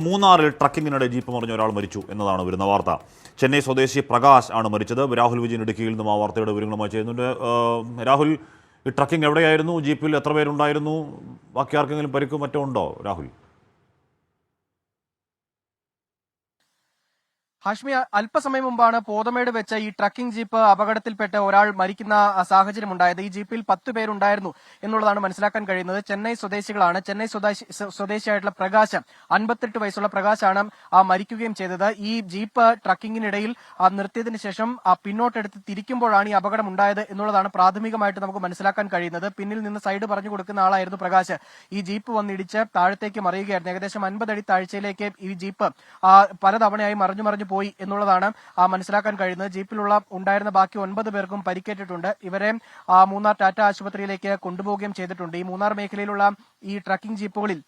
മൂന്നാറിൽ ട്രക്കിങ്ങിനിടെ ജീപ്പ് മറിഞ്ഞ ഒരാൾ മരിച്ചു എന്നതാണ് വരുന്ന വാർത്ത. ചെന്നൈ സ്വദേശി പ്രകാശ് ആണ് മരിച്ചത്. രാഹുൽ വിജയൻ ഇടുക്കിയിൽ നിന്നും ആ വാർത്തയുടെ വിവരങ്ങളുമായി ചെയ്യുന്നുണ്ട്. രാഹുൽ, ഈ ട്രക്കിംഗ് എവിടെയായിരുന്നു? ജീപ്പിൽ എത്ര പേരുണ്ടായിരുന്നു? ബാക്കി ആർക്കെങ്കിലും പരിക്കും മറ്റോ ഉണ്ടോ രാഹുൽ? ഹാഷ്മി, അല്പസമയം മുമ്പാണ് പോതമേട് വെച്ച് ഈ ട്രക്കിംഗ് ജീപ്പ് അപകടത്തിൽപ്പെട്ട് ഒരാൾ മരിക്കുന്ന സാഹചര്യം ഉണ്ടായത്. ഈ ജീപ്പിൽ 10 പേരുണ്ടായിരുന്നു എന്നുള്ളതാണ് മനസ്സിലാക്കാൻ കഴിയുന്നത്. ചെന്നൈ സ്വദേശികളാണ്. ചെന്നൈ സ്വദേശിയായിട്ടുള്ള പ്രകാശ്, 58 വയസ്സുള്ള പ്രകാശാണ് മരിക്കുകയും ചെയ്തത്. ഈ ജീപ്പ് ട്രക്കിങ്ങിനിടയിൽ നിർത്തിയതിനു ശേഷം പിന്നോട്ടെടുത്ത് തിരിക്കുമ്പോഴാണ് ഈ അപകടം ഉണ്ടായത് എന്നുള്ളതാണ് പ്രാഥമികമായിട്ട് നമുക്ക് മനസ്സിലാക്കാൻ കഴിയുന്നത്. പിന്നിൽ നിന്ന് സൈഡ് പറഞ്ഞു കൊടുക്കുന്ന ആളായിരുന്നു പ്രകാശ്. ഈ ജീപ്പ് വന്നിടിച്ച് താഴത്തേക്ക് മറിയുകയായിരുന്നു. ഏകദേശം 50 അടി താഴ്ചയിലേക്ക് ഈ ജീപ്പ് പലതവണയായി മറിഞ്ഞു പോയി എന്നുള്ളതാണ് മനസ്സിലാക്കാൻ കഴിയുന്നത്. ജീപ്പിലുള്ള ഉണ്ടായിരുന്ന ബാക്കി 9 പേർക്കും പരിക്കേറ്റിട്ടുണ്ട്. ഇവരെ മൂന്നാർ ടാറ്റ ആശുപത്രിയിലേക്ക് കൊണ്ടുപോവുകയും ചെയ്തിട്ടുണ്ട്. ഈ മൂന്നാർ മേഖലയിലുള്ള ഈ ട്രക്കിംഗ് ജീപ്പുകളിൽ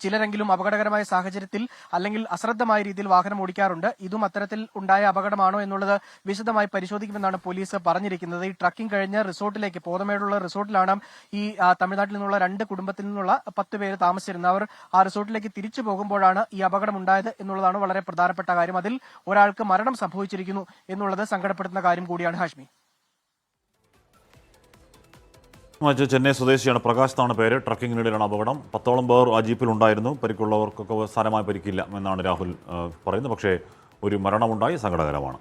ചിലരെങ്കിലും അപകടകരമായ സാഹചര്യത്തിൽ അല്ലെങ്കിൽ അശ്രദ്ധമായ രീതിയിൽ വാഹനം ഓടിക്കാറുണ്ട്. ഇതും അത്തരത്തിൽ ഉണ്ടായ അപകടമാണോ എന്നുള്ളത് വിശദമായി പരിശോധിക്കുമെന്നാണ് പോലീസ് പറഞ്ഞിരിക്കുന്നത്. ഈ ട്രക്കിംഗ് കഴിഞ്ഞ് റിസോർട്ടിലേക്ക്, പോതമേടുള്ള റിസോർട്ടിലാണ് ഈ തമിഴ്നാട്ടിൽ നിന്നുള്ള 2 കുടുംബത്തിൽ നിന്നുള്ള 10 പേര് താമസിച്ചിരുന്നത്. അവർ ആ റിസോർട്ടിലേക്ക് തിരിച്ചു പോകുമ്പോഴാണ് ഈ അപകടം ഉണ്ടായത് എന്നുള്ളതാണ് വളരെ പ്രധാനപ്പെട്ട കാര്യം. അതിൽ ഒരാൾക്ക് മരണം സംഭവിച്ചിരിക്കുന്നു എന്നുള്ളത് സങ്കടപ്പെടുത്തുന്ന കാര്യം കൂടിയാണ് ഹാഷ്മി. ചെന്നൈ സ്വദേശിയാണ് പ്രകാശ് എന്നാണ് പേര്. ട്രക്കിങ്ങിനിടയിലാണ് അപകടം. 10ഓളം പേർ ആ ജീപ്പിലുണ്ടായിരുന്നു. പരിക്കുള്ളവർക്കൊക്കെ സാരമായ പരിക്കില്ല എന്നാണ് രാഹുൽ പറയുന്നത്. പക്ഷേ ഒരു മരണമുണ്ടായി, സങ്കടകരമാണ്.